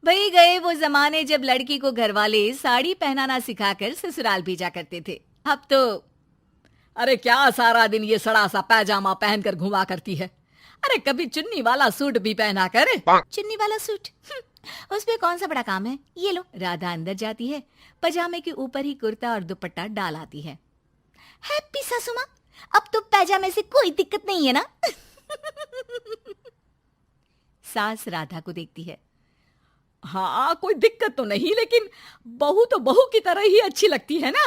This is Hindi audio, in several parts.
वही गए वो जमाने जब लड़की को घरवाले साड़ी पहनाना सिखाकर ससुराल भेजा करते थे। अब तो अरे क्या सारा दिन ये सड़ा सा पैजामा पहनकर घुमा करती है। अरे कभी चुन्नी वाला सूट भी पहना कर। चुन्नी वाला सूट उसमें कौन सा बड़ा काम है। ये लो। राधा अंदर जाती है, पजामे के ऊपर ही कुर्ता और दुपट्टा डाल आती है। हैप्पी सासू माँ, अब तो पैजामे से कोई दिक्कत नहीं है ना। सास राधा को देखती है। हाँ कोई दिक्कत तो नहीं, लेकिन बहू तो बहू की तरह ही अच्छी लगती है ना।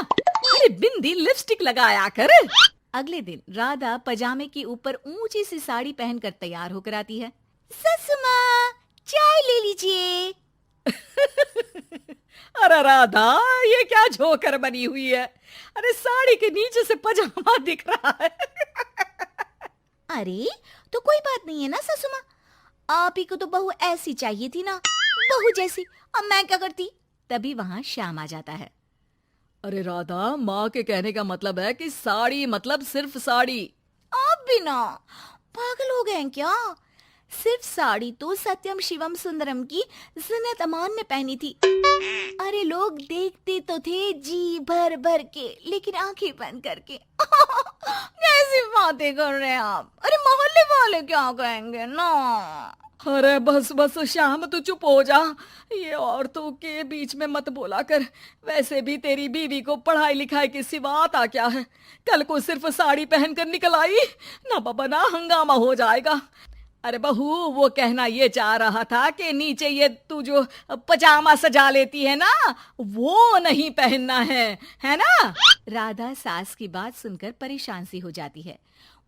अरे बिंदी लिपस्टिक लगाया कर। अगले दिन राधा पजामे के ऊपर ऊंची सी साड़ी पहनकर तैयार होकर आती है। ससु माँ, चाय ले लीजिए। अरे राधा, ये क्या झोकर बनी हुई है। अरे साड़ी के नीचे से पजामा दिख रहा है। अरे तो कोई बात नहीं है ना ससु माँ, आप ही को तो बहू ऐसी चाहिए थी ना, बहू जैसी। अब मैं क्या करती। तभी वहां श्याम आ जाता है। अरे राधा, माँ के कहने का मतलब है कि साड़ी मतलब सिर्फ साड़ी। आप भी ना पागल हो गए हैं क्या। सिर्फ साड़ी तो सत्यम शिवम सुंदरम की जिन्नत अमान ने पहनी थी। अरे लोग देखते तो थे जी भर भर के, लेकिन आंखें बंद करके। कैसी बातें कर रहे हैं आप। अरे मोहल्ले वाले क्या कहेंगे ना। अरे बस बस श्याम, तू चुप हो जा। ये औरतों के बीच में मत बोला कर। वैसे भी तेरी बीवी को पढ़ाई लिखाई के सिवा आता क्या है। कल को सिर्फ साड़ी पहनकर निकल आई ना बाबा ना, हंगामा हो जाएगा। अरे बहू, वो कहना ये चाह रहा था कि नीचे ये तू जो पजामा सजा लेती है ना, वो नहीं पहनना है ना। राधा सास की बात सुनकर परेशान सी हो जाती है।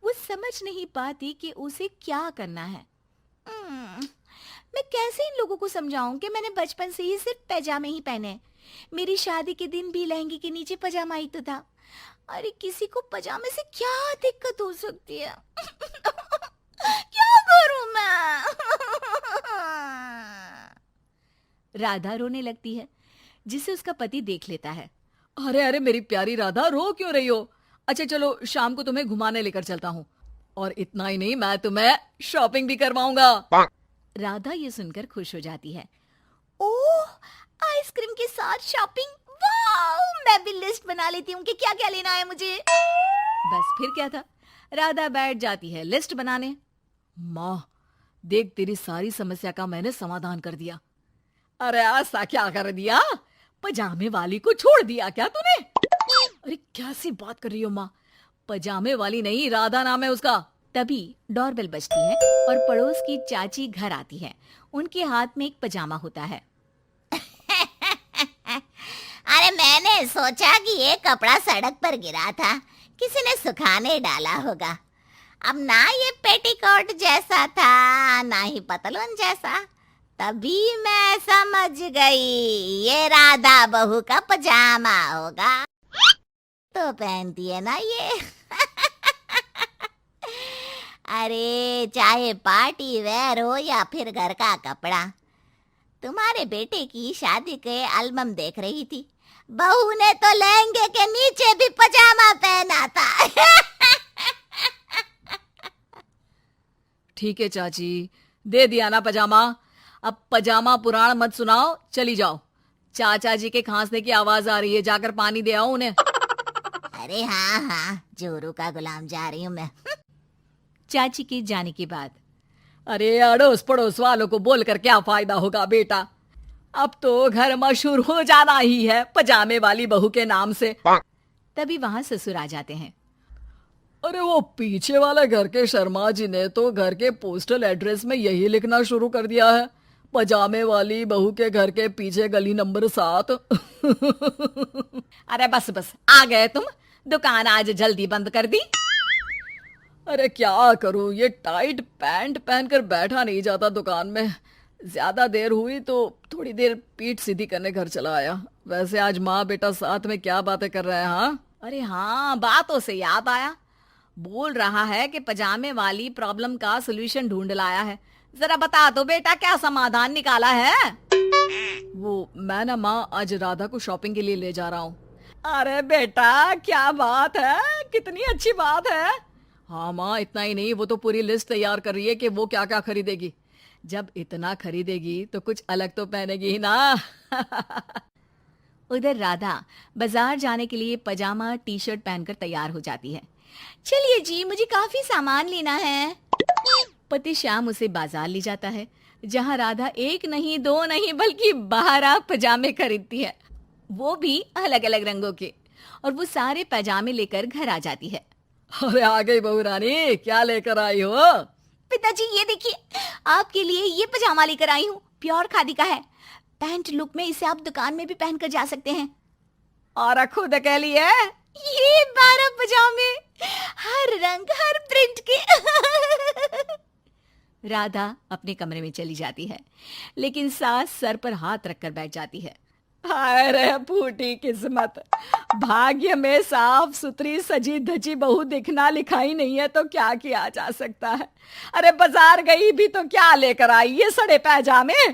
वो समझ नहीं पाती कि उसे क्या करना है। मैं कैसे इन लोगों को समझाऊं कि मैंने बचपन से ही सिर्फ पैजामे ही पहने। मेरी शादी के दिन भी लहंगे के नीचे पजामा ही तो था। अरे किसी को पजामे से क्या दिक्कत हो सकती है। क्या करूं मैं। राधा रोने लगती है, जिसे उसका पति देख लेता है। अरे अरे मेरी प्यारी राधा, रो क्यों रही हो। अच्छा चलो, शाम को तुम्हें घुमाने लेकर चलता हूँ, और इतना ही नहीं, मैं तुम्हें शॉपिंग भी करवाऊंगा। राधा ये सुनकर खुश हो जाती है। ओह, आइसक्रीम के साथ शॉपिंग, वाह। मैं भी लिस्ट बना लेती हूँ कि क्या क्या लेना है मुझे। बस फिर क्या था, राधा बैठ जाती है लिस्ट बनाने। माँ देख, तेरी सारी समस्या का मैंने समाधान कर दिया। अरे ऐसा क्या कर दिया, पजामे वाली को छोड़ दिया क्या तूने। अरे कैसी बात कर रही हो माँ, पजामे वाली नहीं, राधा नाम है उसका। तभी डोरबेल बजती है और पड़ोस की चाची घर आती है। उनके हाथ में एक पजामा होता है। अरे मैंने सोचा कि ये कपड़ा सड़क पर गिरा था, किसी ने सुखाने डाला होगा। अब ना ये पेटीकोट जैसा था, ना ही पतलून जैसा। तभी मैं समझ गई ये राधा बहू का पजामा होगा। तो पहनती है ना ये। अरे चाहे पार्टी वेयर हो या फिर घर का कपड़ा, तुम्हारे बेटे की शादी के एल्बम देख रही थी, बहू ने तो लहंगे के नीचे भी पजामा पहना था। ठीक है चाची, दे दिया ना पजामा। अब पजामा पुराण मत सुनाओ, चली जाओ। चाचा जी के खांसने की आवाज आ रही है, जाकर पानी दे आओ उन्हें। अरे हाँ हाँ, जोरू का गुलाम जा रही हूँ मैं। चाची के जाने के बाद, अरे अड़ोस पड़ोस वालों को बोलकर क्या फायदा होगा बेटा। अब तो घर मशहूर हो जाना ही है पजामे वाली बहू के नाम से। तभी वहां ससुर आ जाते हैं। अरे वो पीछे वाले घर के शर्मा जी ने तो घर के पोस्टल एड्रेस में यही लिखना शुरू कर दिया है, पजामे वाली बहू के घर के पीछे गली नंबर 7। अरे बस बस, आ गए तुम। दुकान आज जल्दी बंद कर दी। अरे क्या करूं, ये टाइट पैंट पहनकर बैठा नहीं जाता दुकान में। ज्यादा देर हुई तो थोड़ी देर पीठ सीधी करने घर चला आया। वैसे आज माँ बेटा साथ में क्या बातें कर रहे हैं। हाँ अरे हाँ, बातों से याद आया, बोल रहा है कि पजामे वाली प्रॉब्लम का सलूशन ढूंढ लाया है। जरा बता दो बेटा, क्या समाधान निकाला है। वो मैं ना माँ आज राधा को शॉपिंग के लिए ले जा रहा हूँ। अरे बेटा क्या बात है, कितनी अच्छी बात है। हाँ माँ, इतना ही नहीं, वो तो पूरी लिस्ट तैयार कर रही है कि वो क्या क्या खरीदेगी। जब इतना खरीदेगी तो कुछ अलग तो पहनेगी ही ना। उधर राधा बाजार जाने के लिए पजामा टी शर्ट पहनकर तैयार हो जाती है। चलिए जी, मुझे काफी सामान लेना है। पति श्याम उसे बाजार ले जाता है, जहां राधा एक नहीं दो नहीं बल्कि 12 पजामे खरीदती है, वो भी अलग अलग रंगों के। और वो सारे पजामे लेकर घर आ जाती है। अरे आ गई बहू रानी, क्या लेकर आई हो? पिताजी ये देखिए, आपके लिए ये पजामा लेकर आई हूँ, प्योर खादी का है। पैंट लुक में इसे आप दुकान में भी पहनकर जा सकते हैं। और खुद के लिए ये 12 पजामे, हर रंग हर प्रिंट के। राधा अपने कमरे में चली जाती है, लेकिन सास सर पर हाथ रखकर बैठ जाती है। हाय रे फूटी किस्मत, भाग्य में साफ सुथरी सजी धजी बहू दिखना लिखाई नहीं है तो क्या किया जा सकता है। अरे बाजार गई भी तो क्या लेकर आई ये सड़े पैजामे।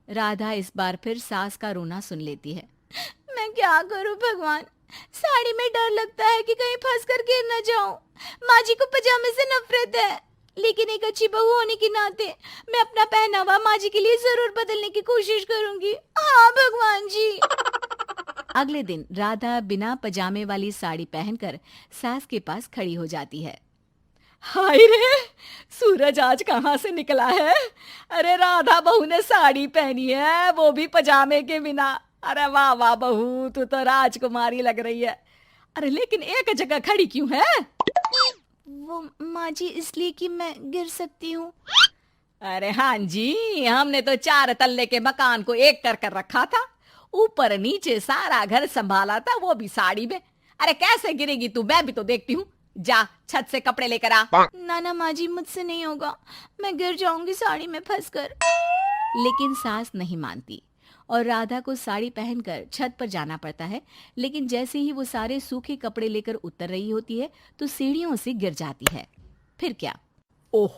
राधा इस बार फिर सास का रोना सुन लेती है। मैं क्या करूं भगवान, साड़ी में डर लगता है कि कहीं फंस कर गिर न जाऊं। माँ जी को पजामे से नफरत है, लेकिन एक अच्छी बहू होने के नाते मैं अपना पहनावा माँ जी के लिए जरूर बदलने की कोशिश करूंगी। हाँ भगवान जी। अगले दिन राधा बिना पजामे वाली साड़ी पहनकर सास के पास खड़ी हो जाती है। हाय रे, सूरज आज कहाँ से निकला है? अरे राधा बहू ने साड़ी पहनी है, वो भी पजामे के बिना। अरे वाह वाह बहू, तू तो राजकुमारी लग रही है। अरे लेकिन एक जगह खड़ी क्यों है? वो माँ जी इसलिए कि मैं गिर सकती हूँ। अरे हाँ जी, हमने तो 4 तल्ले के मकान को एक कर रखा था, ऊपर नीचे सारा घर संभाला था, वो भी साड़ी में। अरे कैसे गिरेगी तू, मैं भी तो देखती हूँ। जा छत से कपड़े लेकर आ। ना माँ जी, मुझसे नहीं होगा, मैं गिर जाऊंगी साड़ी में फंसकर। लेकिन सास नहीं मानती और राधा को साड़ी पहनकर छत पर जाना पड़ता है। लेकिन जैसे ही वो सारे सूखे कपड़े लेकर उतर रही होती है तो सीढ़ियों से गिर जाती है। फिर क्या? ओह,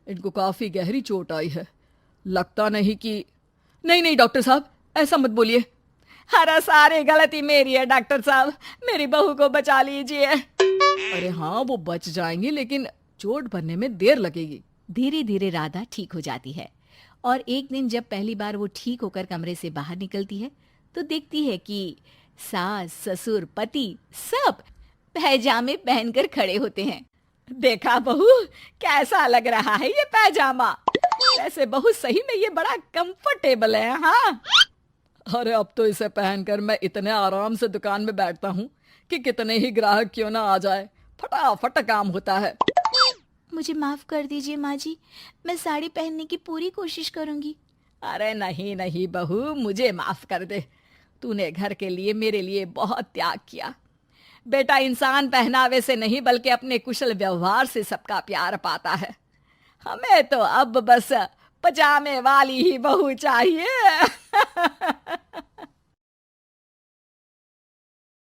इनको काफी गहरी चोट आई है, लगता नहीं कि... नहीं डॉक्टर साहब, ऐसा मत बोलिए। अरे सारी गलती मेरी है डॉक्टर साहब, मेरी बहू को बचा लीजिए। अरे हाँ, वो बच जाएंगी, लेकिन चोट भरने में देर लगेगी। धीरे धीरे राधा ठीक हो जाती है और एक दिन जब पहली बार वो ठीक होकर कमरे से बाहर निकलती है तो देखती है कि सास ससुर पति सब पैजामे पहनकर खड़े होते हैं। देखा बहू, कैसा लग रहा है ये पैजामा? वैसे बहू सही में ये बड़ा कंफर्टेबल है। हाँ, अरे अब तो इसे पहनकर मैं इतने आराम से दुकान में बैठता हूँ कि कितने ही ग्राहक क्यों ना आ जाए, फटाफट काम होता है। मुझे माफ कर दीजिए माँ जी, मैं साड़ी पहनने की पूरी कोशिश करूंगी। अरे नहीं बहू, मुझे माफ कर दे, तूने घर के लिए मेरे लिए बहुत त्याग किया। बेटा इंसान पहनावे से नहीं बल्कि अपने कुशल व्यवहार से सबका प्यार पाता है। हमें तो अब बस पजामे वाली ही बहू चाहिए।